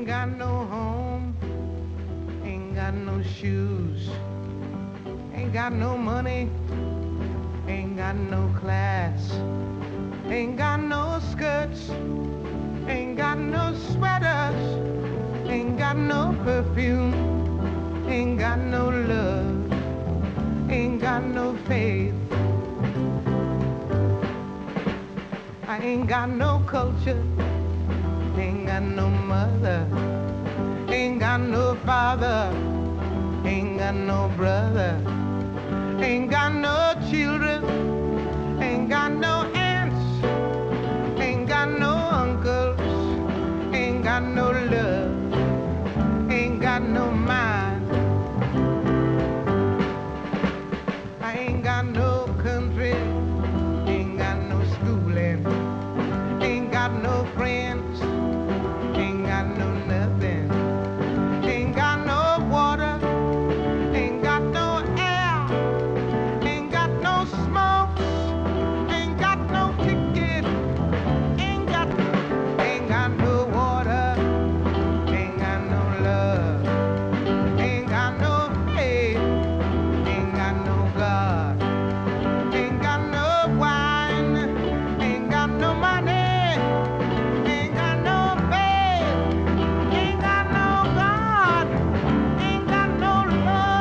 Ain't got no home, ain't got no shoes, ain't got no money, ain't got no class, ain't got no skirts, ain't got no sweaters, ain't got no perfume, ain't got no love, ain't got no faith. I ain't got no culture, ain't got no mother, ain't got no father, ain't got no brother, ain't got no children, ain't got no aunts, ain't got no uncles, ain't got no love, ain't got no mind. I ain't got no country, ain't got no schooling, ain't got no friends, ain't got no nothing, ain't got no water, ain't got no air, ain't got no smoke, ain't got no ticket, ain't got no water, ain't got no love, ain't got no faith, ain't got no God, ain't got no wine, ain't got no money, ain't got no faith, ain't got no God, ain't got no love.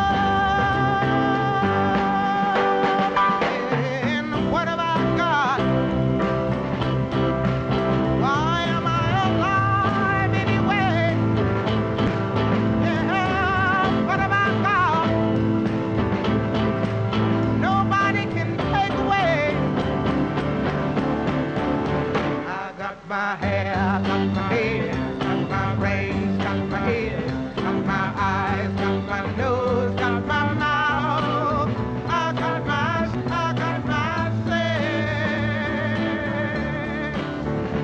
And what about God? Why am I alive anyway? Yeah, what about God? Nobody can take away. I got my hair, I got my head, got my brains, got my head, got my eyes, got my nose, got my mouth. I got my sense.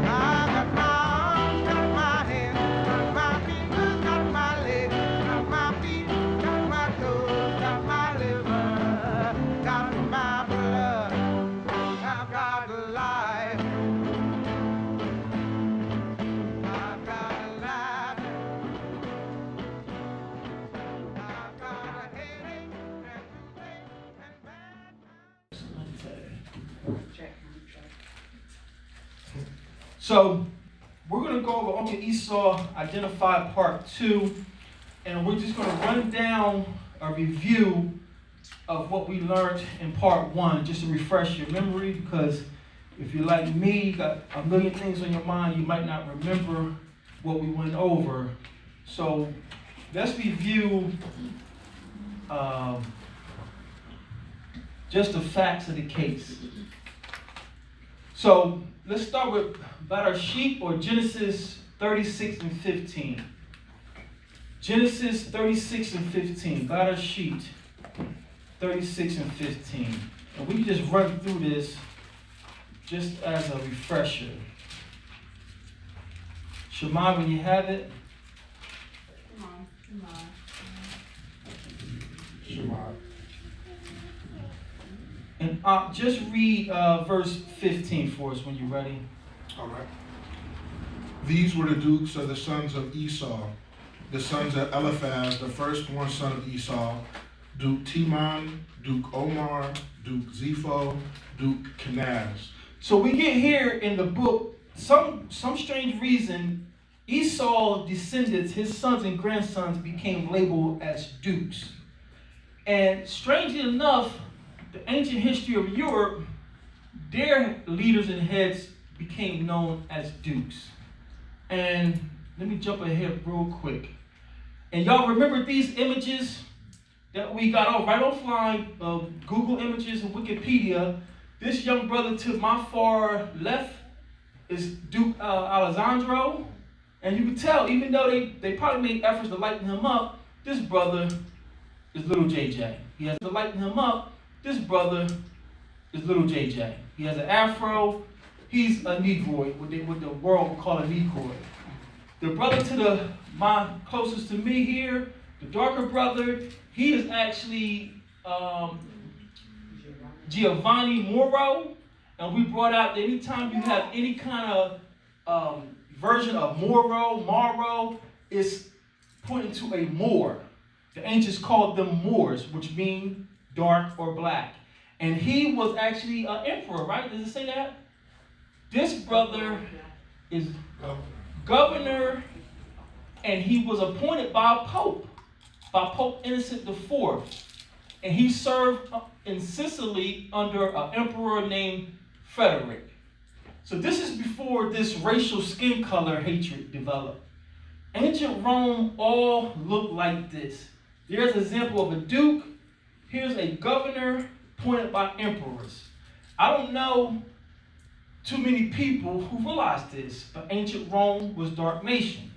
I got my arms, got my hands, got my fingers, got my legs, got my feet, got my toes, got my liver, got my blood. I've got life. I've got life. I've got a headache and toothache and bad So we're going to go over Uncle Esau Identified Part 2, and we're just going to run down a review of what we learned in Part 1, just to refresh your memory, because if you're like me, you got a million things on your mind, you might not remember what we went over. So let's review just the facts of the case. So let's start with about our sheep, or Genesis 36 and 15. Genesis 36 and 15, about our sheet, 36 and 15. And we can just run through this just as a refresher. Shema, when you have it. Come on. Shema. And just read verse 15 for us when you're ready. All right. These were the dukes of the sons of Esau, the sons of Eliphaz, the firstborn son of Esau, Duke Timon, Duke Omar, Duke Zepho, Duke Kenaz. So we get here in the book, some strange reason, Esau's descendants, his sons and grandsons, became labeled as dukes. And strangely enough, the ancient history of Europe, their leaders and heads became known as dukes. And let me jump ahead real quick. And y'all remember these images that we got right offline of Google Images and Wikipedia? This young brother to my far left is Duke Alessandro. And you can tell, even though they probably made efforts to lighten him up, this brother is little JJ. He has to lighten him up. This brother is little JJ. He has an afro. He's a Negroid, what the world would call a Negroid. The brother to my closest to me here, the darker brother, he is actually Giovanni Moro. And we brought out that anytime you have any kind of version of Moro, is pointing to a Moor. The ancients called them Moors, which mean dark or black. And he was actually an emperor, right? Does it say that? This brother is governor, and he was appointed by Pope Innocent IV. And he served in Sicily under an emperor named Frederick. So this is before this racial skin color hatred developed. Ancient Rome all looked like this. There's an example of a duke. Here's a governor appointed by emperors. I don't know too many people who realize this, but ancient Rome was dark nation.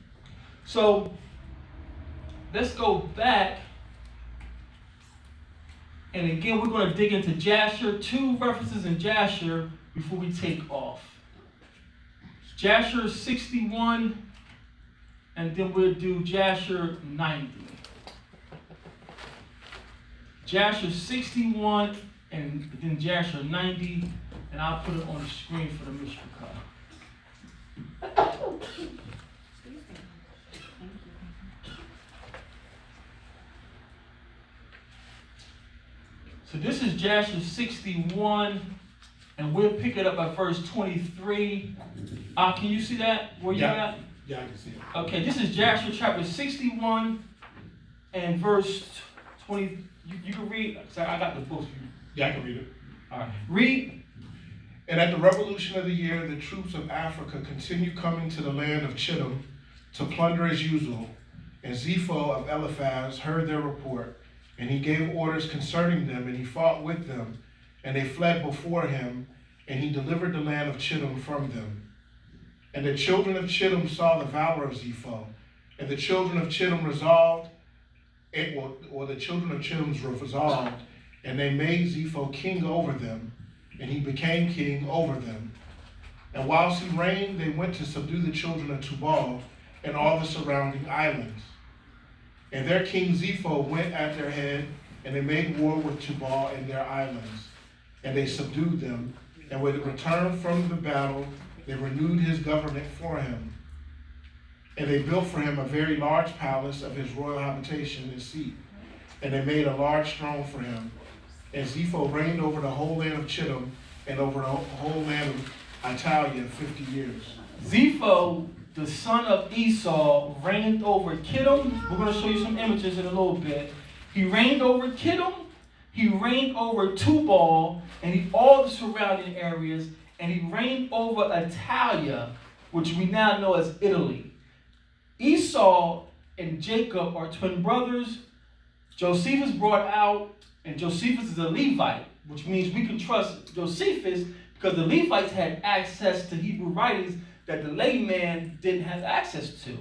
So let's go back. And again, we're going to dig into Jasher. 2 references in Jasher before we take off. Jasher 61, and then we'll do Jasher 90. Jasher 61, and then Jasher 90, and I'll put it on the screen for the mystery car. So this is Jasher 61, and we'll pick it up at verse 23. Can you see that? Where you at? Yeah, I can see it. Okay, this is Jasher chapter 61 and verse 20. You can read. Sorry, I got the book. Yeah, I can read it. All right, read. And at the revolution of the year, the troops of Africa continued coming to the land of Chittim to plunder as usual. And Zepho of Eliphaz heard their report, and he gave orders concerning them, and he fought with them, and they fled before him, and he delivered the land of Chittim from them. And the children of Chittim saw the valor of Zepho, and the children of Chittim resolved, the children of Chittim's resolved, and they made Zepho king over them, and he became king over them. And whilst he reigned, they went to subdue the children of Tubal and all the surrounding islands. And their king Zepho went at their head, and they made war with Tubal and their islands, and they subdued them. And when they returned from the battle, they renewed his government for him. And they built for him a very large palace of his royal habitation and seat. And they made a large throne for him. And Zepho reigned over the whole land of Chittim and over the whole land of Italia 50 years. Zepho, the son of Esau, reigned over Chittim. We're going to show you some images in a little bit. He reigned over Chittim. He reigned over Tubal and all the surrounding areas. And he reigned over Italia, which we now know as Italy. Esau and Jacob are twin brothers. Josephus brought out, and Josephus is a Levite, which means we can trust Josephus because the Levites had access to Hebrew writings that the layman didn't have access to.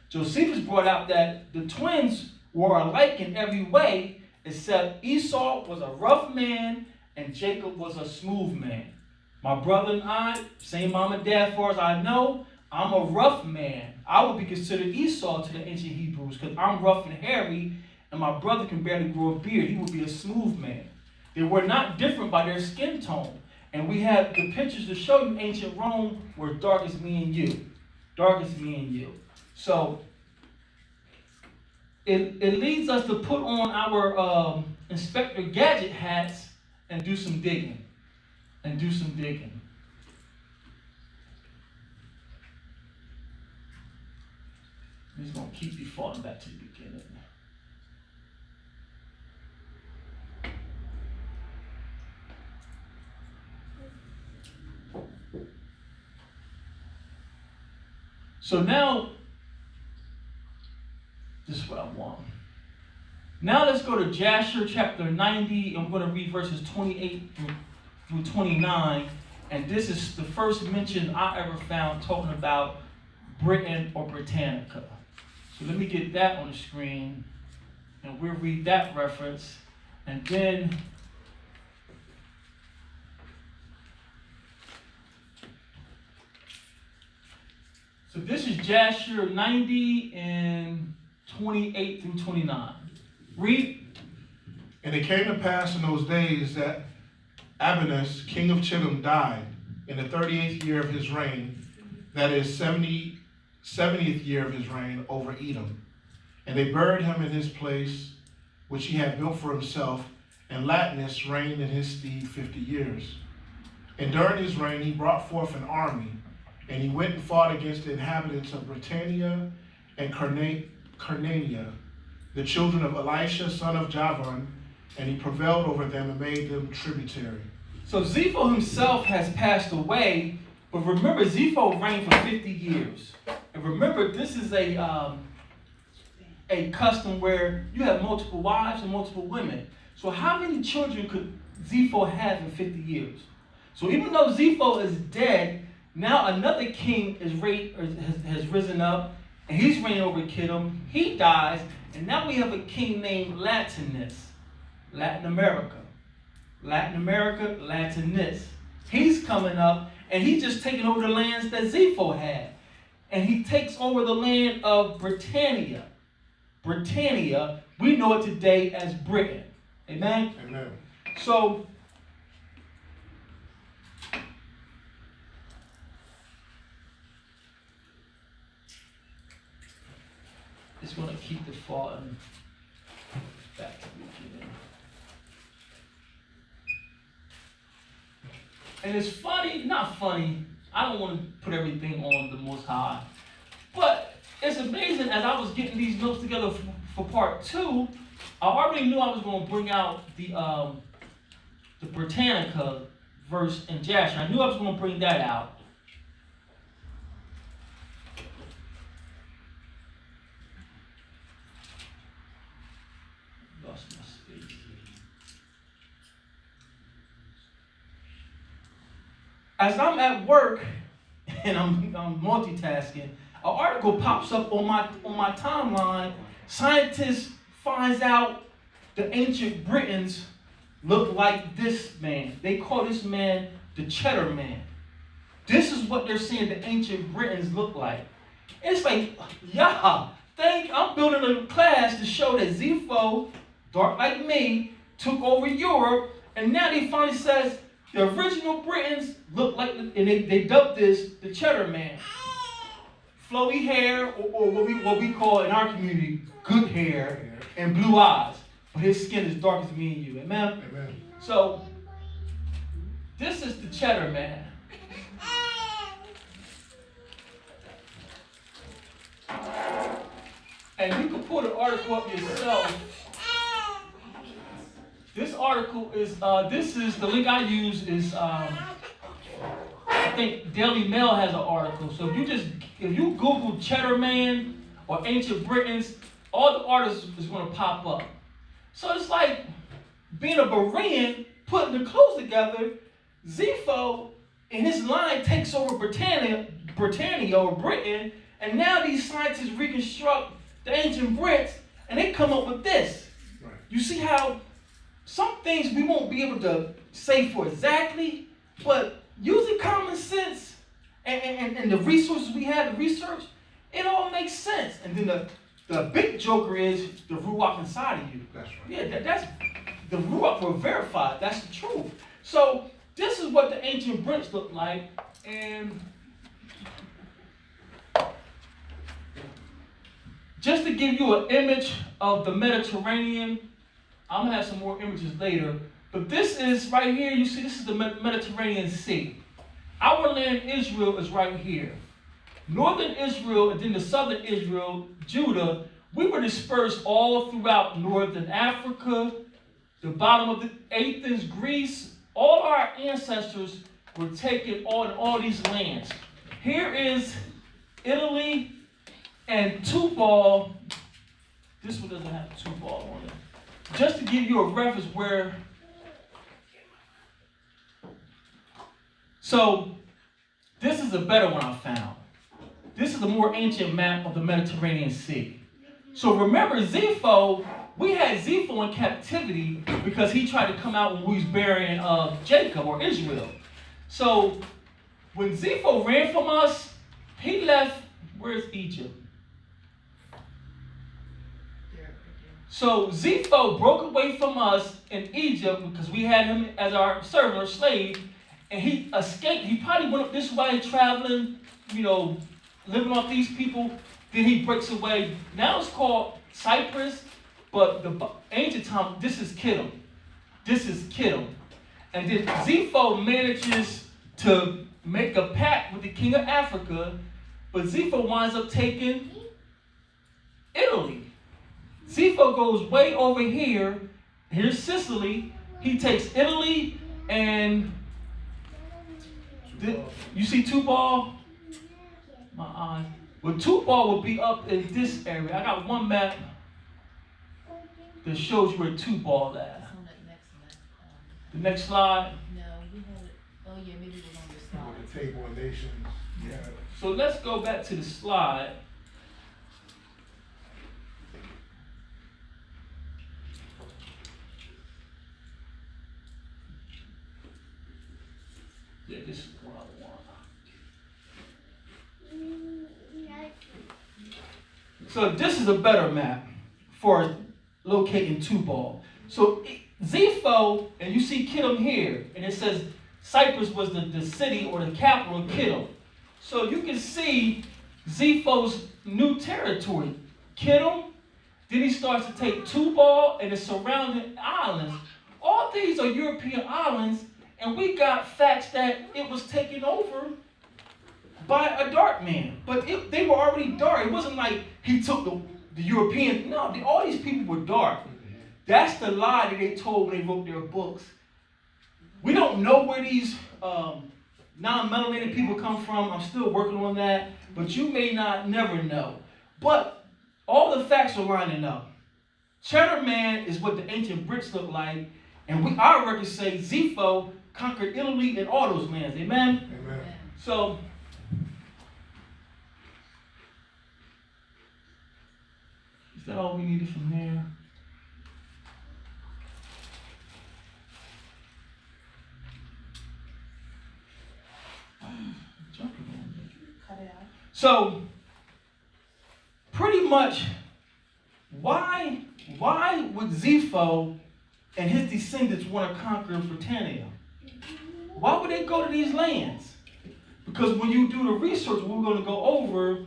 Josephus brought out that the twins were alike in every way, except Esau was a rough man and Jacob was a smooth man. My brother and I, same mom and dad as far as I know, I'm a rough man. I would be considered Esau to the ancient Hebrews because I'm rough and hairy, and my brother can barely grow a beard. He would be a smooth man. They were not different by their skin tone. And we have the pictures to show you ancient Rome were dark as me and you. Dark as me and you. So it leads us to put on our Inspector Gadget hats and do some digging. I'm just going to keep defaulting back to the beginning. So now, this is what I want. Now let's go to Jasher chapter 90, and we're going to read verses 28 through 29. And this is the first mention I ever found talking about Britain or Britannica. So let me get that on the screen, and we'll read that reference. And then so this is Jasher 90 and 28 through 29. Read. And it came to pass in those days that Abinus, king of Chittim, died in the 38th year of his reign, that is 70 70th year of his reign over Edom. And they buried him in his place, which he had built for himself, and Latinus reigned in his stead 50 years. And during his reign he brought forth an army, and he went and fought against the inhabitants of Britannia and Carnania, the children of Elisha, son of Javan, and he prevailed over them and made them tributary. So Zepho himself has passed away, but remember, Zepho reigned for 50 years. And remember, this is a custom where you have multiple wives and multiple women. So how many children could Zepho have in 50 years? So even though Zepho is dead, now another king has risen up, and he's reigning over Kittim. He dies, and now we have a king named Latinus, Latin America, Latinus. He's coming up, and he's just taking over the lands that Zepho had. And he takes over the land of Britannia. Britannia, we know it today as Britain. Amen? Amen. So, just want to keep the falling back to the beginning. And it's funny, not funny. I don't want to put everything on the Most High. But it's amazing, as I was getting these notes together for part 2, I already knew I was going to bring out the Britannica verse in Jasher. I knew I was going to bring that out. Lost my space. As I'm at work and I'm multitasking, an article pops up on my timeline. Scientists finds out the ancient Britons look like this man. They call this man the Cheddar Man. This is what they're saying the ancient Britons look like. It's like, yeah, I'm building a class to show that Zepho, dark like me, took over Europe, and now they finally says the original Britons look like, and they dubbed this the Cheddar Man. Flowy hair, or what we call in our community, good hair and blue eyes. But his skin is dark as me and you. Amen? Amen. So, this is the Cheddar Man. And you can pull the article up yourself. This article is, this is, the link I use is, I think Daily Mail has an article. So if you Google Cheddar Man or Ancient Britons, all the artists is going to pop up. So it's like being a Berean, putting the clues together. Zepho in his line takes over Britannia or Britain, and now these scientists reconstruct the ancient Brits, and they come up with this. Right. You see how some things we won't be able to say for exactly, but using common sense and the resources we have to research, it all makes sense. And then the big joker is the Ruach inside of you. That's right. Yeah, that's the Ruach were verified. That's the truth. So this is what the ancient Brits look like, and just to give you an image of the Mediterranean, I'm gonna have some more images later, but this is right here. You see, this is the Mediterranean Sea. Our land, Israel, is right here. Northern Israel and then the southern Israel, Judah, we were dispersed all throughout northern Africa, the bottom of the Athens, Greece. All our ancestors were taken on all these lands. Here is Italy and Tubal. This one doesn't have Tubal on it. Just to give you a reference where. So this is a better one I found. This is a more ancient map of the Mediterranean Sea. So remember Zepho, we had Zepho in captivity because he tried to come out when we was burying Jacob or Israel. So when Zepho ran from us, he left, where's Egypt? So Zepho broke away from us in Egypt because we had him as our servant or slave, and he escaped. He probably went up this way traveling, living off these people. Then he breaks away. Now it's called Cyprus, but the ancient time, this is Kittim. This is Kittim. And then Zepho manages to make a pact with the king of Africa, but Zepho winds up taking Italy. Zepho goes way over here. Here's Sicily. He takes Italy and you see Tubal? My eye. Well, Tubal would be up in this area. I got one map that shows you where Tubal at. It's on that next one. The next slide. No, you had it. Oh yeah, maybe it was on this slide. The table of nations. Yeah. So let's go back to the slide. Yeah, this is what I want. So this is a better map for locating Tubal. So Zepho, and you see Kittim here, and it says Cyprus was the city or the capital of Kittim. So you can see Zepho's new territory. Kittim, then he starts to take Tubal and the surrounding islands. All these are European islands, and we got facts that it was taken over by a dark man. But they were already dark. It wasn't like he took the Europeans. No, all these people were dark. That's the lie that they told when they wrote their books. We don't know where these non-melanated people come from. I'm still working on that. But you may never know. But all the facts are lining up. Cheddar Man is what the ancient Brits look like. And our records say Zepho conquered Italy and all those lands. Amen? Amen. So, is that all we needed from there? Cut it out. So, pretty much, why would Zepho and his descendants want to conquer Britannia? Why would they go to these lands? Because when you do the research, we're going to go over,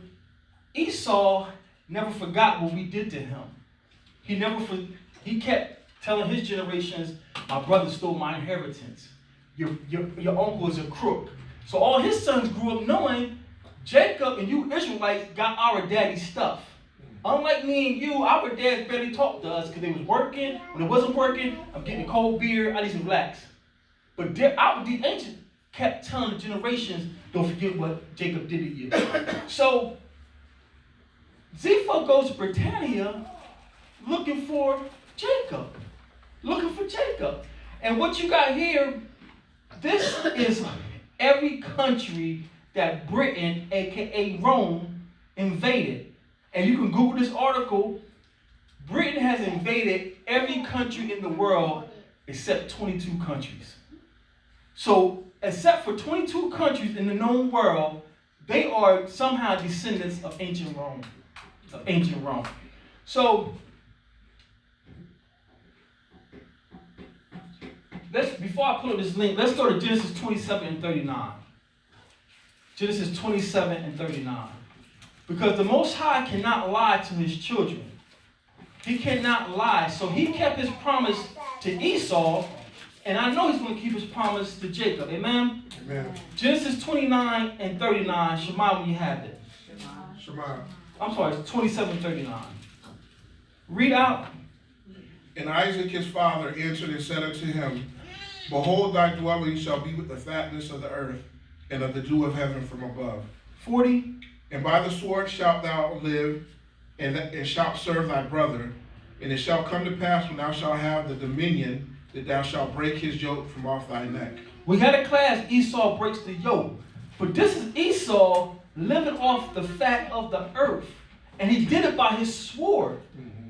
Esau never forgot what we did to him. He kept telling his generations, my brother stole my inheritance. Your uncle is a crook. So all his sons grew up knowing Jacob and you Israelites got our daddy's stuff. Unlike me and you, our dads barely talked to us because they was working. When it wasn't working, I'm getting a cold beer, I need some relax. But the ancients kept telling the generations, don't forget what Jacob did to you. So Zepho goes to Britannia looking for Jacob. And what you got here, this is every country that Britain, aka Rome, invaded. And you can Google this article. Britain has invaded every country in the world except 22 countries. So, except for 22 countries in the known world, they are somehow descendants of ancient Rome. So, before I pull up this link, let's go to Genesis 27 and 39. Genesis 27 and 39. Because the Most High cannot lie to his children. He cannot lie. So he kept his promise to Esau, and I know he's going to keep his promise to Jacob. Amen? Amen. Genesis 29 and 39. Shema when you have it. Shema. I'm sorry, it's 27 39. Read out. And Isaac his father answered and said unto him, Behold, thy dwelling shall be with the fatness of the earth, and of the dew of heaven from above. 40. And by the sword shalt thou live, and shalt serve thy brother. And it shall come to pass when thou shalt have the dominion, that thou shalt break his yoke from off thy neck. We had a class, Esau breaks the yoke. But this is Esau living off the fat of the earth. And he did it by his sword.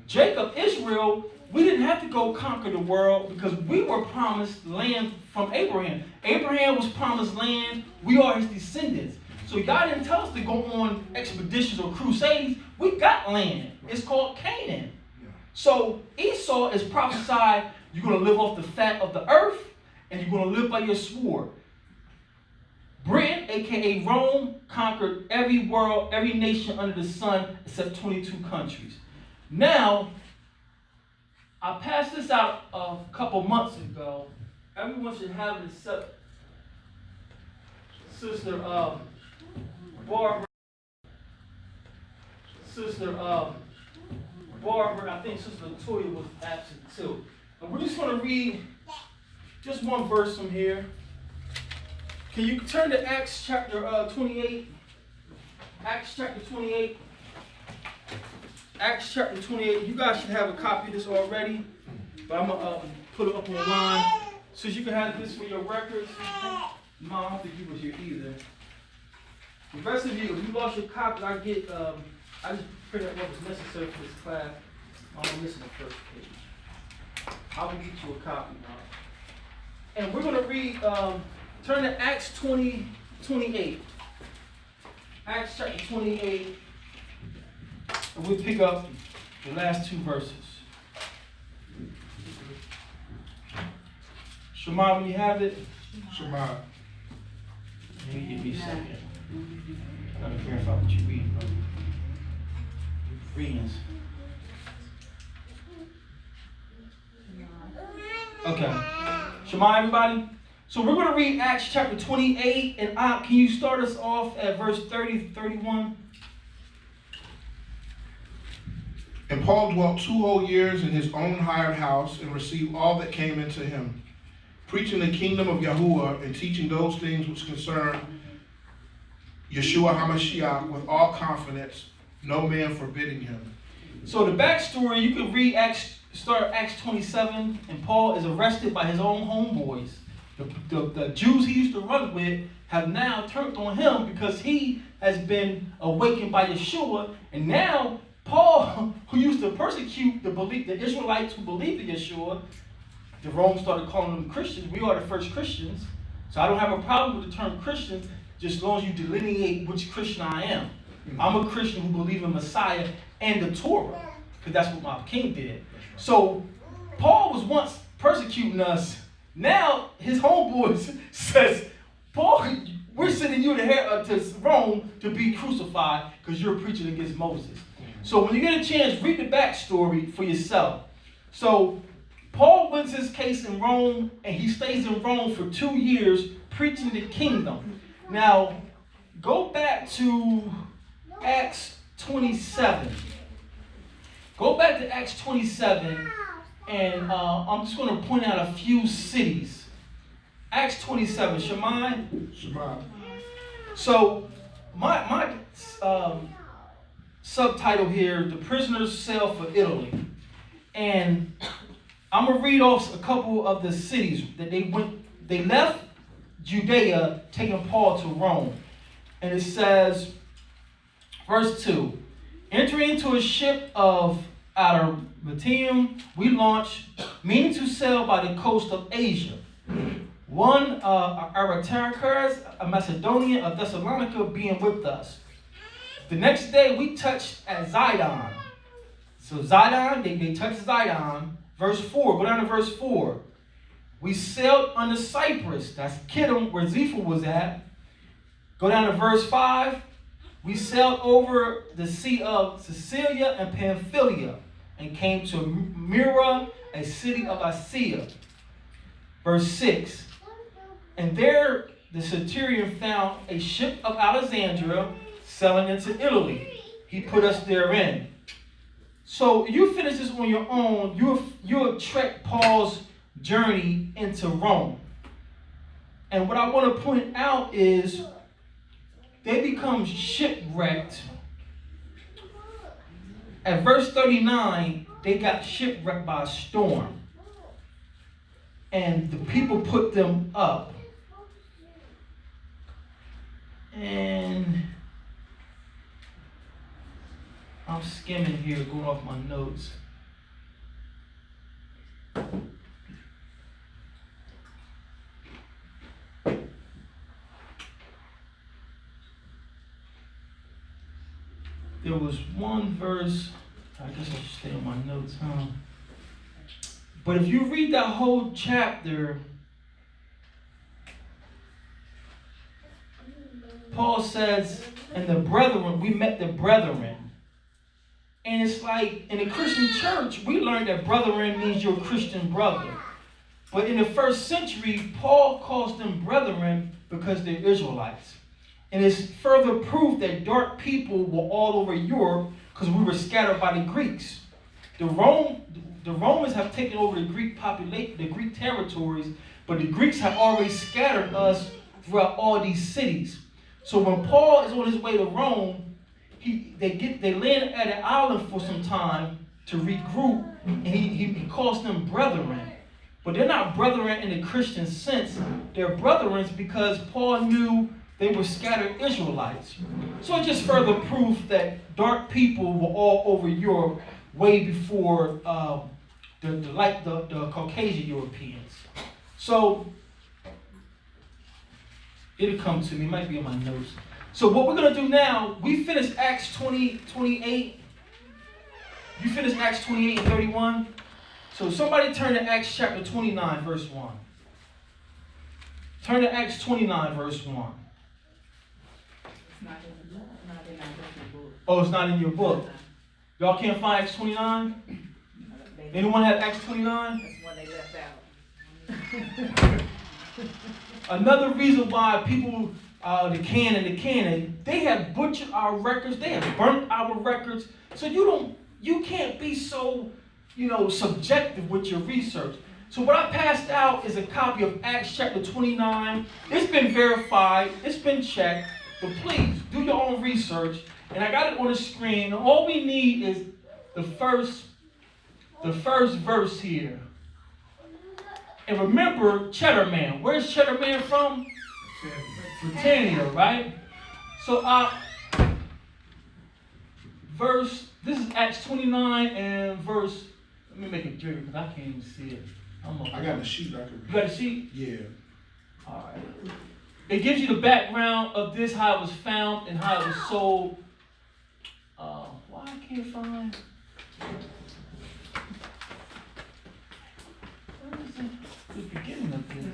Jacob, Israel, we didn't have to go conquer the world because we were promised land from Abraham. Abraham was promised land. We are his descendants. So God didn't tell us to go on expeditions or crusades. We got land. It's called Canaan. So Esau is prophesied, you're going to live off the fat of the earth, and you're going to live by your sword. Britain, aka Rome, conquered every nation under the sun except 22 countries. Now, I passed this out a couple months ago. Everyone should have it except Sister Barbara. Sister Barbara, I think Sister Latoya was absent too. And we're just going to read just one verse from here. Can you turn to Acts chapter 28? Acts chapter 28. Acts chapter 28. You guys should have a copy of this already, but I'm going to put it up online so you can have this for your records. Mom, I don't think you was here either. The rest of you, if you lost your copy, I just printed out what was necessary for this class. I'm missing the first page. I will get you a copy, Mom. And we're going to read, turn to Acts 28. Acts chapter 28. And we'll pick up the last two verses. Shema, when you have it. Shema. Maybe give me a second. I gotta verify what you read, brother. Readings. Okay. Shema, everybody? So we're going to read Acts chapter 28. And can you start us off at verse 30 to 31? And Paul dwelt 2 whole years in his own hired house and received all that came into him, preaching the kingdom of Yahuwah and teaching those things which concern Yeshua HaMashiach with all confidence, no man forbidding him. So the backstory, you can read start Acts 27, and Paul is arrested by his own homeboys. The Jews he used to run with have now turned on him because he has been awakened by Yeshua, and now Paul, who used to persecute the Israelites who believed in Yeshua, the Romans started calling them Christians. We are the first Christians. So I don't have a problem with the term Christian, just as long as you delineate which Christian I am. I'm a Christian who believes in Messiah and the Torah, because that's what my king did. So Paul was once persecuting us. Now his homeboys says, Paul, we're sending you to Rome to be crucified because you're preaching against Moses. So when you get a chance, read the backstory for yourself. So Paul wins his case in Rome, and he stays in Rome for 2 years preaching the kingdom. Now, go back to Acts 27. Go back to Acts 27, and I'm just going to point out a few cities. Acts 27, Shema. Shema. So, my subtitle here, The Prisoners Sail for Italy. And I'm going to read off a couple of the cities that they left Judea, taking Paul to Rome. And it says, verse 2, entering into a ship out of Matium, we launched, meaning to sail by the coast of Asia. One Aristarchus, a Macedonian of Thessalonica, being with us. The next day we touched at Zidon. So Zidon, they touched Zidon. Verse 4, go down to verse 4. We sailed under Cyprus, that's Kittim, where Zephyr was at. Go down to verse 5. We sailed over the sea of Sicilia and Pamphylia and came to Myra, a city of Asia. Verse 6. And there the centurion found a ship of Alexandria sailing into Italy. He put us therein. So you finish this on your own, you'll track Paul's journey into Rome. And what I want to point out is they become shipwrecked. At verse 39, they got shipwrecked by a storm. And the people put them up. And I'm skimming here, going off my notes. There was one verse, I guess I should stay on my notes, huh? But if you read that whole chapter, Paul says, and the brethren, we met the brethren. And it's like, in the Christian church, we learned that brethren means your Christian brother. But in the first century, Paul calls them brethren because they're Israelites. And it's further proof that dark people were all over Europe because we were scattered by the Greeks. The Romans have taken over the Greek population, the Greek territories, but the Greeks have already scattered us throughout all these cities. So when Paul is on his way to Rome, they land at an island for some time to regroup, and he calls them brethren. But they're not brethren in the Christian sense. They're brethren because Paul knew they were scattered Israelites. So it's just further proof that dark people were all over Europe way before the Caucasian Europeans. So it'll come to me. It might be on my notes. So what we're going to do now, we finished Acts 28. You finished Acts 28 and 31. So somebody turn to Acts chapter 29, verse 1. Turn to Acts 29, verse 1. Oh, it's not in your book. Y'all can't find Acts 29? Anyone have Acts 29? That's one they left out. Another reason why people, the canon, they have butchered our records, they have burnt our records. So you can't be so, subjective with your research. So what I passed out is a copy of Acts chapter 29. It's been verified, it's been checked, but please do your own research. And I got it on the screen. All we need is the first verse here. And remember Cheddar Man. Where's Cheddar Man from? Britannia, right? So this is Acts 29 and verse, let me make it bigger because I can't even see it. I got a sheet I can read. You got a sheet? Yeah. All right. It gives you the background of this, how it was found and how it was sold. Why I can't find? Where is it? The beginning of this.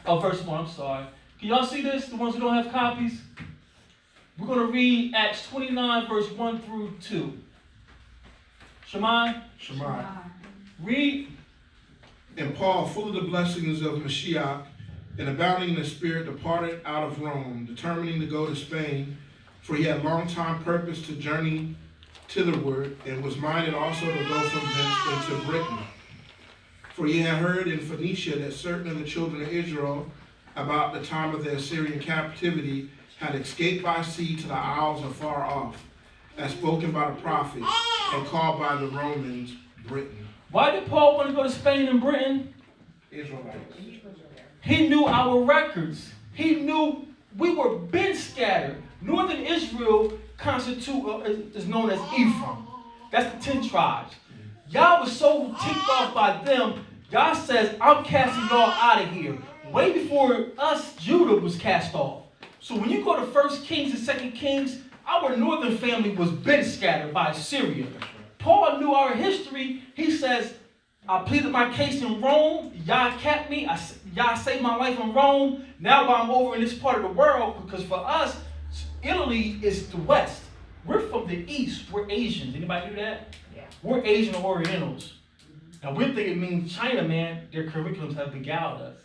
Oh, verse 1, I'm sorry. Can y'all see this? The ones who don't have copies? We're going to read Acts 29, verse 1 through 2. Shemai? Read. And Paul, full of the blessings of Mashiach, and abounding in the Spirit, departed out of Rome, determining to go to Spain, for he had long time purpose to journey thitherward, and was minded also to go from thence into Britain. For he had heard in Phoenicia that certain of the children of Israel, about the time of the Assyrian captivity, had escaped by sea to the isles afar off, as spoken by the prophet, and called by the Romans Britain. Why did Paul want to go to Spain and Britain? Israelites. He knew our records. He knew we were been scattered. Northern Israel is known as Ephraim. That's the 10 tribes. Y'all was so ticked off by them, God says, I'm casting y'all out of here. Way before us, Judah was cast off. So when you go to 1 Kings and 2 Kings, our northern family was been scattered by Assyria. Paul knew our history. He says, I pleaded my case in Rome. Y'all kept me. Y'all saved my life in Rome. Now I'm over in this part of the world, because for us, Italy is the West. We're from the East. We're Asians. Anybody do that? Yeah. We're Asian Orientals. Now we think it means China, man. Their curriculums have beguiled us.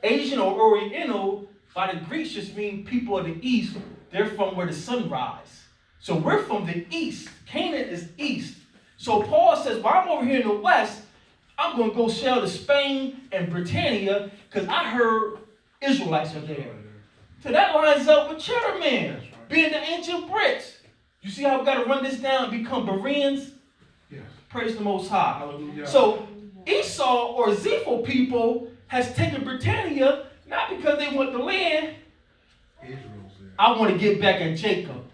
Asian or Oriental by the Greeks just mean people of the East. They're from where the sun rises. So we're from the East. Canaan is East. So Paul says, well, I'm over here in the West. I'm going to go sail to Spain and Britannia because I heard Israelites are there. So that lines up with Cheddar Man, being the ancient Brits. You see how we got to run this down and become Bereans? Yes. Praise the Most High. Hallelujah. So Esau or Zepho people has taken Britannia not because they want the land. Israel's there. I want to get back at Jacob.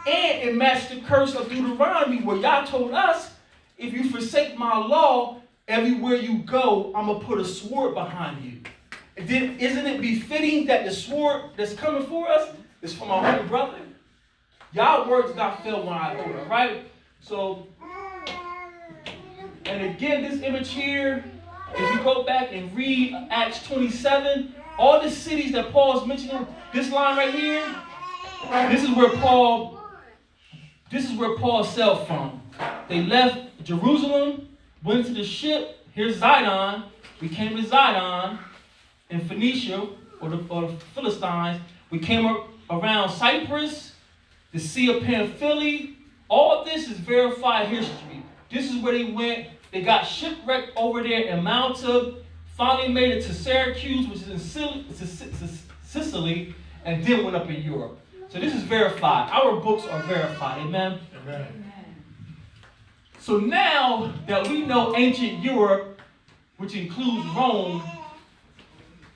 And it matched the curse of Deuteronomy where y'all told us, if you forsake my law, everywhere you go, I'm going to put a sword behind you. Isn't it befitting that the sword that's coming for us is from our own brother? Y'all words not fell when I order, right? So, and again, this image here, if you go back and read Acts 27, all the cities that Paul's mentioning, this line right here, This is where Paul sailed from. They left Jerusalem, went into the ship. Here's Zidon. We came to Zidon in Phoenicia, or the Philistines. We came up around Cyprus, the Sea of Pamphylia. All this is verified history. This is where they went. They got shipwrecked over there in Malta. Finally made it to Syracuse, which is in Sicily, and then went up in Europe. So this is verified. Our books are verified. Amen? Amen. So now that we know ancient Europe, which includes Rome,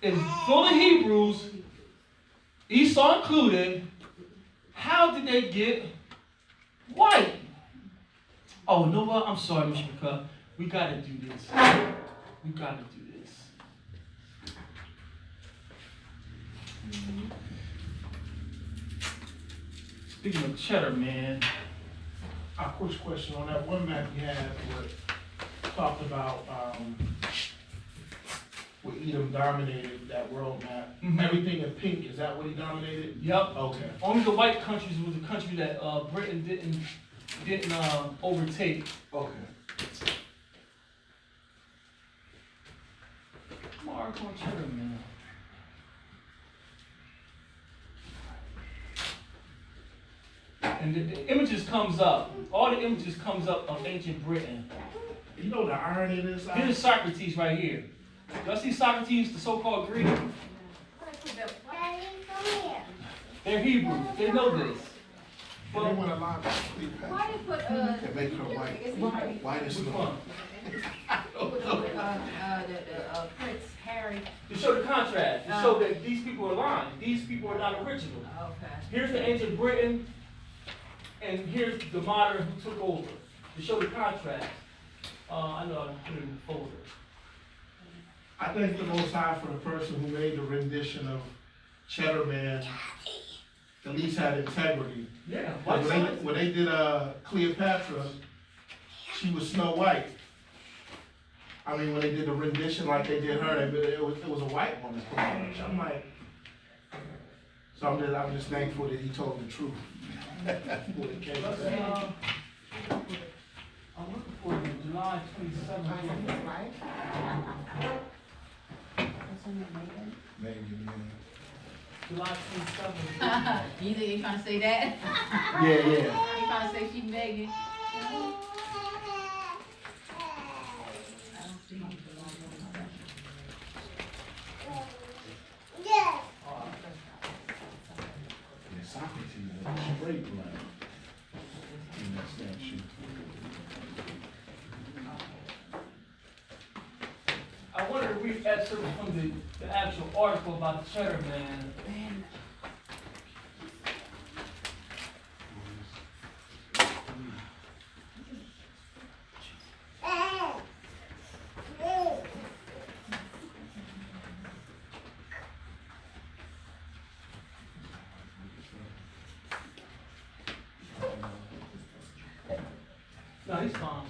is full of Hebrews, Esau included, how did they get white? Oh, you know what? I'm sorry, Mr. McCullough. We got to do this. We got to do this. Speaking of cheddar, man. A quick question on that one map you had what talked about where Edom dominated that world map. Mhm. Everything in pink, is that what he dominated? Yep. Okay. Only the white countries was the country that Britain didn't overtake. Okay. Mark on cheddar, man. And the images comes up. All the images comes up of ancient Britain. You know the irony of this? Here's Socrates right here. Y'all see Socrates, the so-called Greek? They're Hebrew. They know this. They want to lie about Cleopatra. Why they put, And make her white. White as Which snow. one? the Prince Harry. To show the contrast. To show that these people are lying. These people are not original. Okay. Here's the ancient Britain, and here's the modern who took over. To show the contrast. I know I put it in the folder. I thank the Most High for the person who made the rendition of Cheddar Man at least had integrity. Yeah. When they did Cleopatra, she was Snow White. I mean, when they did the rendition like they did her, it was a white woman. I'm like, so I'm just thankful that he told the truth. When it came to that. I'm looking for it, July 27th. Maybe, yeah. July 27th. You think you're trying to say that? Yeah. You trying to say she Megan? Yeah, Socrates, a straight line in that statue. I wanted to read excerpts from the actual article about the Cheddar Man. No, he's fine.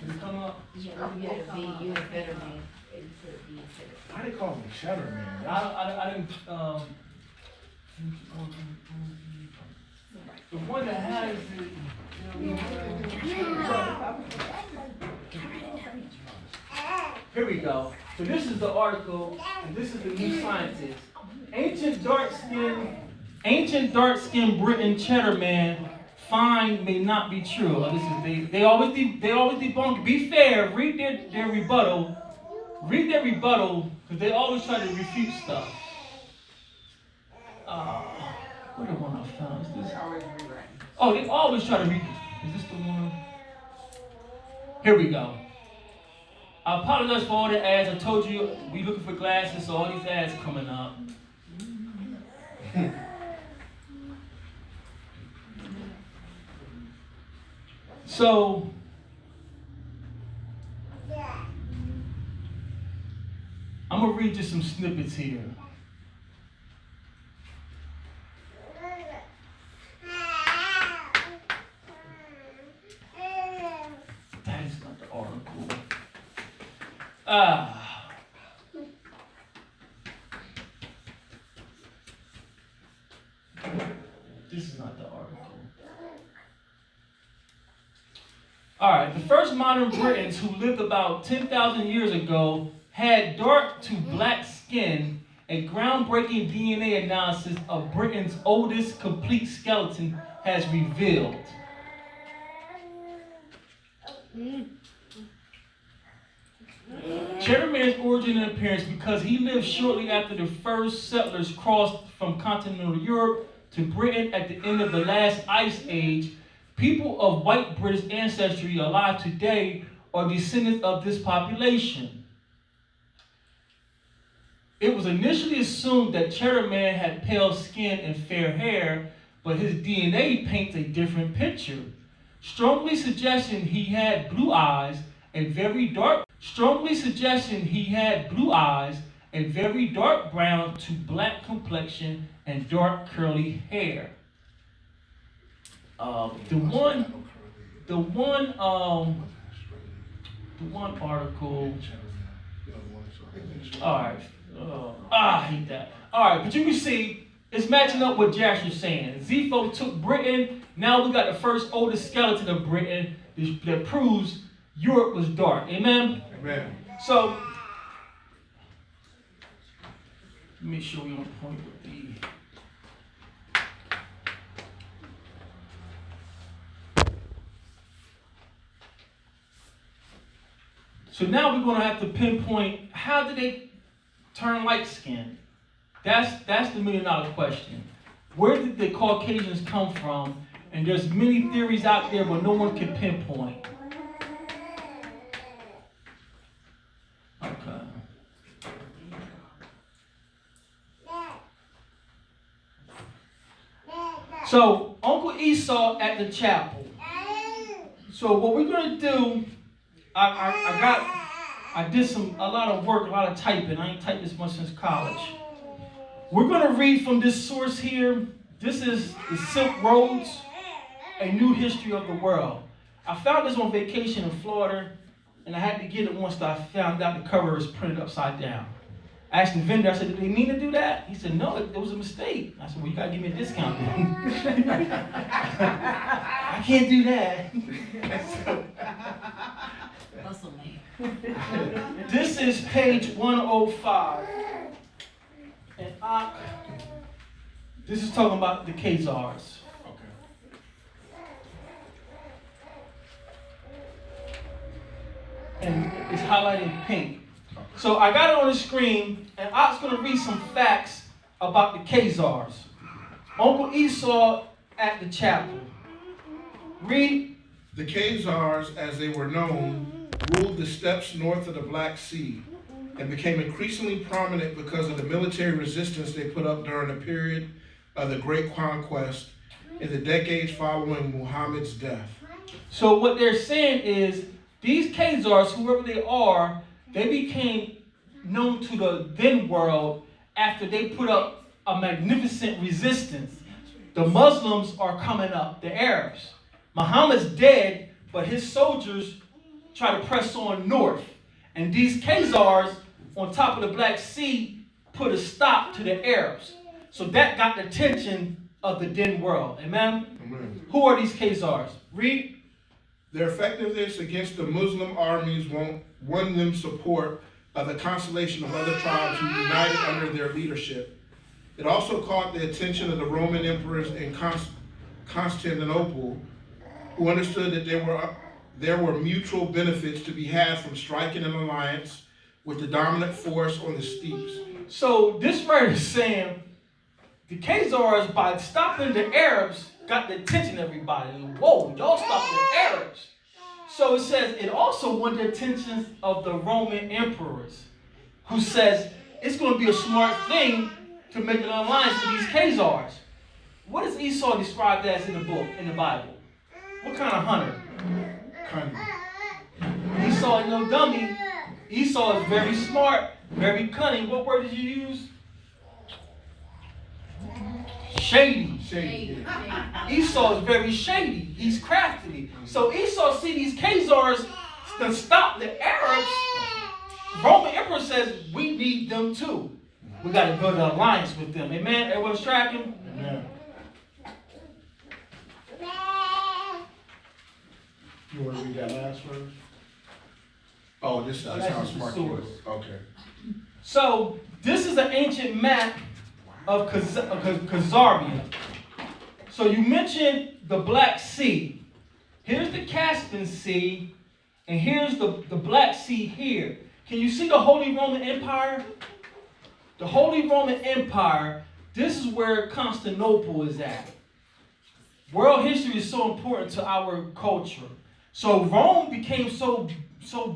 Can you come up? You had better name. Why they call me Cheddar Man? I didn't, the one that has it. Here we go. So this is the article, and this is the New Scientist. Ancient dark-skinned Britain Cheddar Man find may not be true. This is they always debunk. Be fair. Read their rebuttal. Read their rebuttal because they always try to refute stuff. What the one I found? Is this? Oh, they always try to read. Is this the one? Here we go. I apologize for all the ads. I told you we looking for glasses, so all these ads coming up. So, I'm going to read just some snippets here. That is not the article. modern Britons who lived about 10,000 years ago had dark to black skin, a groundbreaking DNA analysis of Britain's oldest complete skeleton has revealed. Cheddar Man's origin and appearance, because he lived shortly after the first settlers crossed from continental Europe to Britain at the end of the last ice age. People of white British ancestry alive today are descendants of this population. It was initially assumed that Cheddar Man had pale skin and fair hair, but his DNA paints a different picture, strongly suggesting he had blue eyes and very dark brown to black complexion and dark curly hair. The one article. All right. I hate that. All right, but you can see it's matching up what Jasher's saying. Zepho took Britain. Now we got the first oldest skeleton of Britain that proves Europe was dark. Amen? Amen. So, make sure we on point with the. So now we're going to have to pinpoint, how did they turn light skinned? That's the $1 million question. Where did the Caucasians come from? And there's many theories out there, but no one can pinpoint. Okay. So, Uncle Esau at the chapel. So what we're going to do, I did a lot of work, a lot of typing. I ain't typed this much since college. We're going to read from this source here. This is the Silk Roads, A New History of the World. I found this on vacation in Florida, and I had to get it once I found out the cover is printed upside down. I asked the vendor, I said, did they mean to do that? He said, no, it was a mistake. I said, well, you got to give me a discount then. I can't do that. Hustle man. This is page 105. And this is talking about the Khazars. And it's highlighted in pink. So I got it on the screen, and I was going to read some facts about the Khazars. Uncle Esau at the chapel. Read. The Khazars, as they were known, ruled the steppes north of the Black Sea and became increasingly prominent because of the military resistance they put up during the period of the Great Conquest in the decades following Muhammad's death. So what they're saying is, these Khazars, whoever they are, they became known to the then world after they put up a magnificent resistance. The Muslims are coming up, the Arabs. Muhammad's dead, but his soldiers try to press on north. And these Khazars on top of the Black Sea put a stop to the Arabs. So that got the attention of the then world. Amen? Amen. Who are these Khazars? Read. Their effectiveness against the Muslim armies won them support of the constellation of other tribes who united under their leadership. It also caught the attention of the Roman emperors in Constantinople, who understood that there were mutual benefits to be had from striking an alliance with the dominant force on the steppes. So this writer is saying the Khazars, by stopping the Arabs, got the attention of everybody. Whoa, y'all stopped the Arabs. So it says it also won the attention of the Roman emperors, who says it's going to be a smart thing to make an alliance with these Khazars. What is Esau described as in the book, in the Bible? What kind of hunter? Cunning. Esau ain't no dummy. Esau is very smart, very cunning. What word did you use? Shady. Shady. Esau is very shady. He's crafty. So Esau see these Khazars to stop the Arabs. Roman emperor says we need them too. We got to build an alliance with them. Amen. Everyone's tracking. Amen. You want to read that last verse? Oh, this So is that's how just the smart you source. are. Okay. So this is an ancient map of Khazarian. So you mentioned the Black Sea. Here's the Caspian Sea, and here's the Black Sea here. Can you see the Holy Roman Empire? The Holy Roman Empire, this is where Constantinople is at. World history is so important to our culture. So Rome became so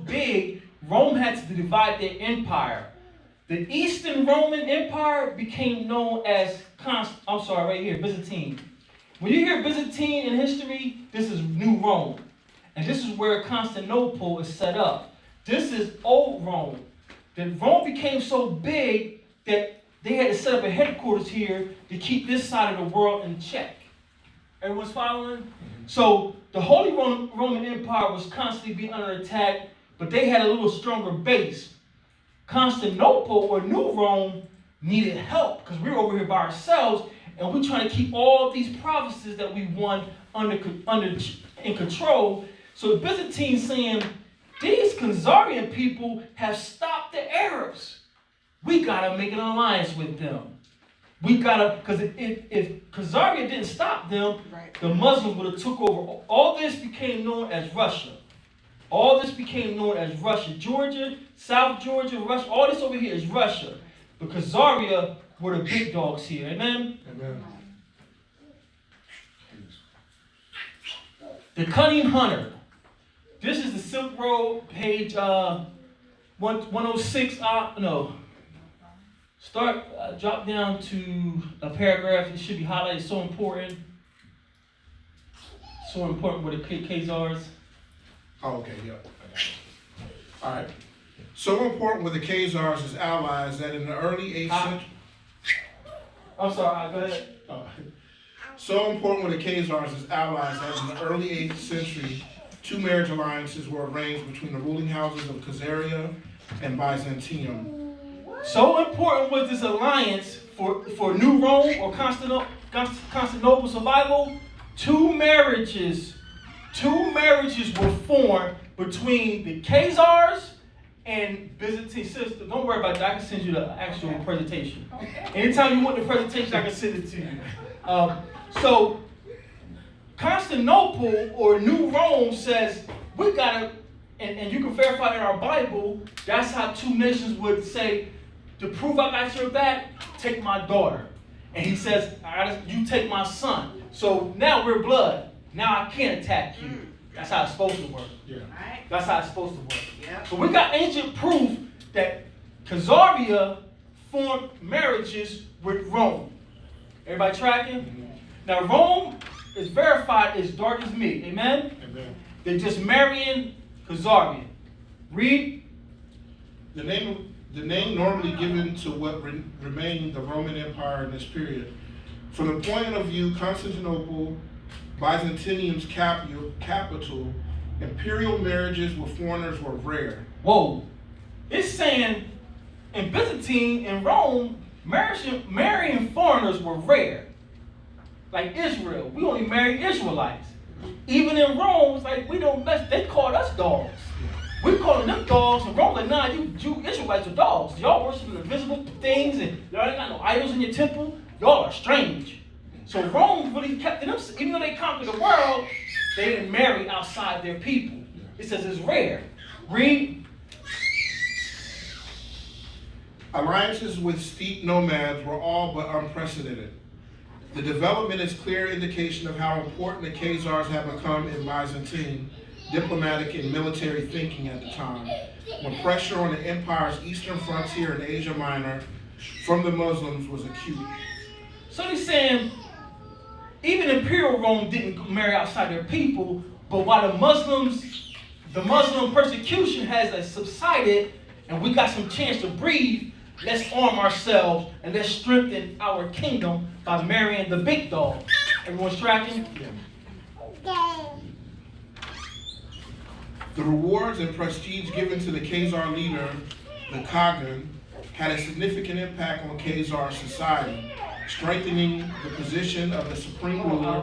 big, Rome had to divide their empire. The Eastern Roman Empire became known as Byzantine. When you hear Byzantine in history, this is New Rome. And this is where Constantinople is set up. This is Old Rome. Then Rome became so big that they had to set up a headquarters here to keep this side of the world in check. Everyone's following? So the Holy Roman Empire was constantly being under attack, but they had a little stronger base. Constantinople, or New Rome, needed help because we were over here by ourselves, and we're trying to keep all these provinces that we won in control. So the Byzantines saying, these Khazarian people have stopped the Arabs. We gotta make an alliance with them. We gotta, because if Khazaria didn't stop them, the Muslims would have took over. All this became known as Russia. All this became known as Russia. Georgia, South Georgia, Russia, all this over here is Russia. But Khazaria were the big dogs here. Amen? Amen. The Cunning Hunter. This is the Silk Road, page 106. Drop down to a paragraph. It should be highlighted. So important. So important with the Khazars. Oh, okay, yeah. All right. So important with the Khazars as allies that in the early 8th century. I'm sorry, go ahead. So important with the Khazars as allies that in the early 8th century, 2 marriage alliances were arranged between the ruling houses of Khazaria and Byzantium. So important was this alliance for New Rome or Constantinople survival. 2 marriages were formed between the Khazars and Byzantine. Sister, don't worry about that. I can send you the actual presentation. Anytime you want the presentation, I can send it to you. So Constantinople or New Rome says, we gotta, and you can verify in our Bible, that's how 2 nations would say, to prove I got your back, take my daughter. And he says, you take my son. So now we're blood. Now I can't attack you. That's how it's supposed to work. Yeah. That's how it's supposed to work. Yeah. So we got ancient proof that Khazaria formed marriages with Rome. Everybody tracking? Mm-hmm. Now Rome is verified as dark as me. Amen? Amen. They're just marrying Khazarian. Read. The name normally given to what remained the Roman Empire in this period. From the point of view, Constantinople, Byzantium's capital, imperial marriages with foreigners were rare. Whoa. It's saying in Byzantine and Rome, marrying foreigners were rare. Like Israel, we only marry Israelites. Even in Rome, it's like we don't mess, they called us dogs. We calling them dogs, and Rome like, nah, you Israelites are dogs. Y'all worshiping invisible things, and y'all ain't got no idols in your temple. Y'all are strange. So Rome really kept them, even though they conquered the world, they didn't marry outside their people. It says it's rare. Read. Alliances with steppe nomads were all but unprecedented. The development is clear indication of how important the Khazars have become in Byzantine diplomatic and military thinking at the time, when pressure on the empire's eastern frontier in Asia Minor from the Muslims was acute. So he's saying, even Imperial Rome didn't marry outside their people, but while the Muslim persecution has subsided, and we got some chance to breathe, let's arm ourselves and let's strengthen our kingdom by marrying the big dog. Everyone's tracking? Yeah. The rewards and prestige given to the Khazar leader, the Khagan, had a significant impact on Khazar society, strengthening the position of the supreme ruler.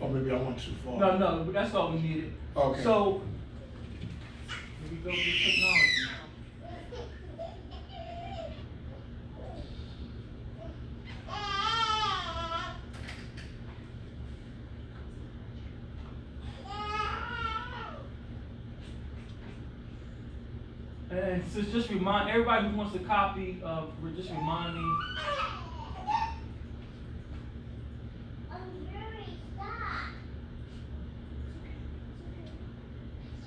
Or maybe I went too far. No, that's all we needed. Okay. So, here we go with technology. And so just remind everybody who wants a copy of, just remind me.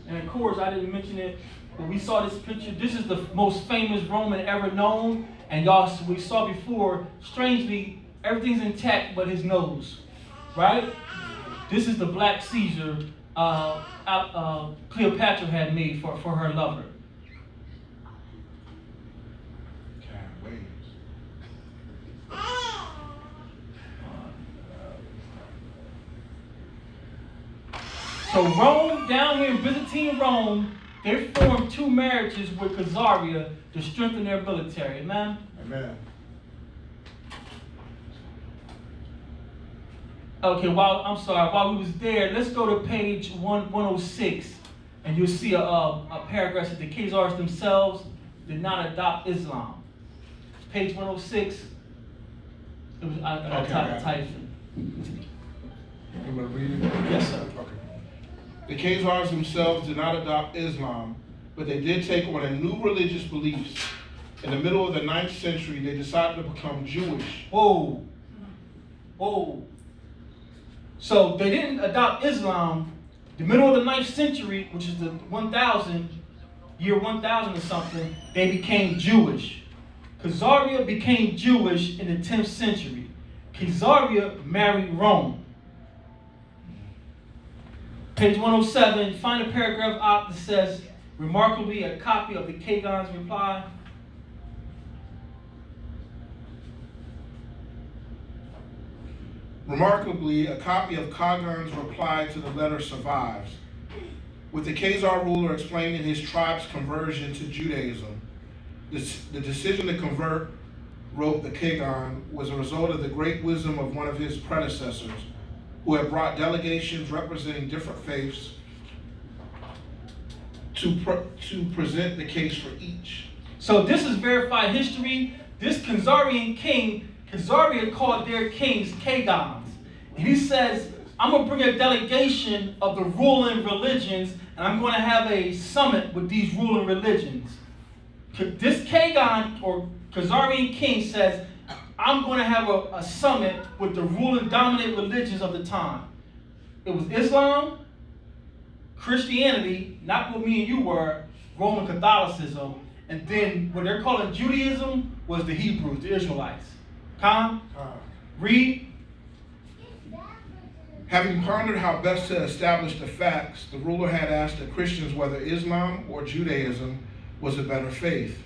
And of course, I didn't mention it, but we saw this picture. This is the most famous Roman ever known. And y'all, we saw before, strangely, everything's intact but his nose, right? This is the black Caesar Cleopatra had made for her lover. So Rome, down here in Byzantine Rome, they formed 2 marriages with Khazaria to strengthen their military. Amen? Amen. Okay, while we was there, let's go to page 106, and you'll see a paragraph that the Khazars themselves did not adopt Islam. Page 106. It was I typed it. You want to read it? Yes, sir. Okay. The Khazars themselves did not adopt Islam, but they did take on a new religious beliefs. In the middle of the 9th century, they decided to become Jewish. Whoa. So they didn't adopt Islam. The middle of the 9th century, which is the 1000 or something, they became Jewish. Khazaria became Jewish in the 10th century. Khazaria married Rome. Page 107, find a paragraph out that says, remarkably, a copy of the Kagan's reply. Remarkably, a copy of Kagan's reply to the letter survives. With the Khazar ruler explaining his tribe's conversion to Judaism, the decision to convert, wrote the Kagan, was a result of the great wisdom of one of his predecessors, who had brought delegations representing different faiths to present the case for each. So this is verified history. This Khazarian king, Khazaria called their kings Khagans. And he says, I'm going to bring a delegation of the ruling religions, and I'm going to have a summit with these ruling religions. This Kagan, or Khazarian king, says, I'm going to have a summit with the ruling dominant religions of the time. It was Islam, Christianity, not what me and you were, Roman Catholicism, and then what they're calling Judaism was the Hebrews, the Israelites. Read. Having pondered how best to establish the facts, the ruler had asked the Christians whether Islam or Judaism was a better faith.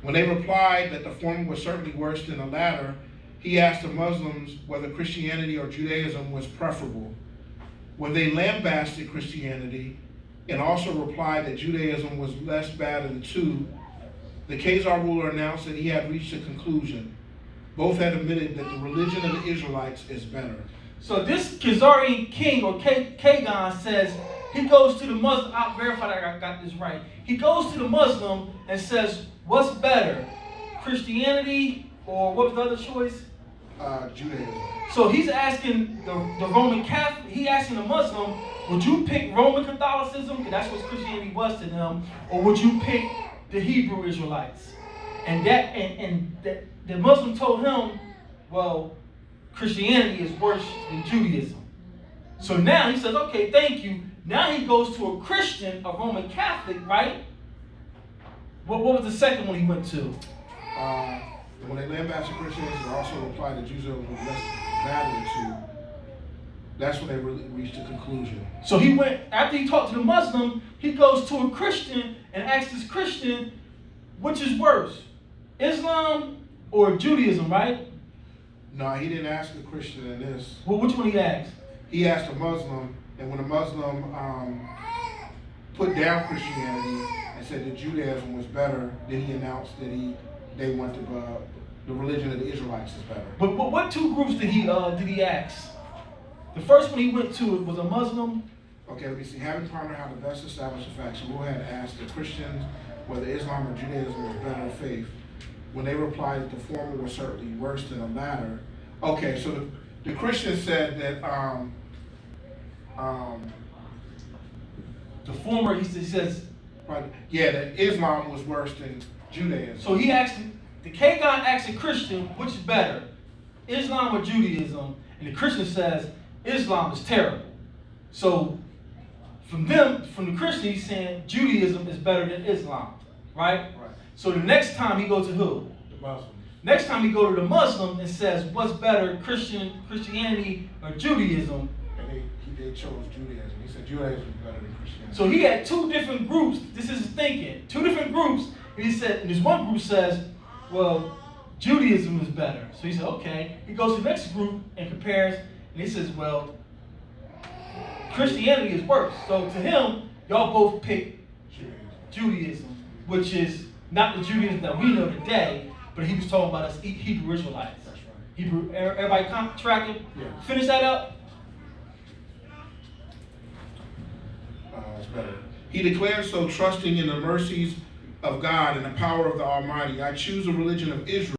When they replied that the former was certainly worse than the latter, he asked the Muslims whether Christianity or Judaism was preferable. When they lambasted Christianity and also replied that Judaism was less bad of the two, the Khazar ruler announced that he had reached a conclusion. Both had admitted that the religion of the Israelites is better. So this Khazarian king, or Kagan, says, he goes to the Muslim, I'll verify that I got this right. He goes to the Muslim and says, what's better, Christianity or what was the other choice? Judaism. So he's asking the Roman Catholic, he asking the Muslim, would you pick Roman Catholicism, because that's what Christianity was to them, or would you pick the Hebrew Israelites? And the Muslim told him, well, Christianity is worse than Judaism. So now he says, okay, thank you. Now he goes to a Christian, a Roman Catholic, right? What was the second one he went to? When they lambasted Christians, they also replied that Judaism was less bad than the two. That's when they really reached a conclusion. So he went, after he talked to the Muslim, he goes to a Christian and asks this Christian, which is worse, Islam or Judaism, right? No, he didn't ask the Christian in this. Well, which one he asked? He asked a Muslim, and when the Muslim put down Christianity and said that Judaism was better, then he announced that they went to the religion of the Israelites is better. But what two groups did he ask? The first one he went to was a Muslim. Okay, let me see. Having pondered how to best establish a faction, who had asked the Christians whether Islam or Judaism was better faith, when they replied that the former was certainly worse than the latter. Okay, so the Christians said that The former, he says, right, yeah, that Islam was worse than Judaism. so he asked, the K guy asked a Christian, which is better, Islam or Judaism? And the Christian says, Islam is terrible. So from the Christian, he's saying Judaism is better than Islam, right? Right. So the next time he goes to who? The Muslims. Next time he go to the Muslim and says, what's better, Christianity or Judaism? And they chose Judaism. He said Judaism was better than Christianity. So he had two different groups. This is his thinking. Two different groups. And he said, and this one group says, well, Judaism is better. So he said, okay. He goes to the next group and compares, and he says, well, Christianity is worse. So to him, y'all both pick Judaism, which is not the Judaism that we know today, but he was talking about us Hebrew Israelites. That's right. Hebrew, everybody tracking? Yeah. Finish that up. It's better. He declared, so trusting in the mercies of God and the power of the Almighty, I choose a religion of Israel.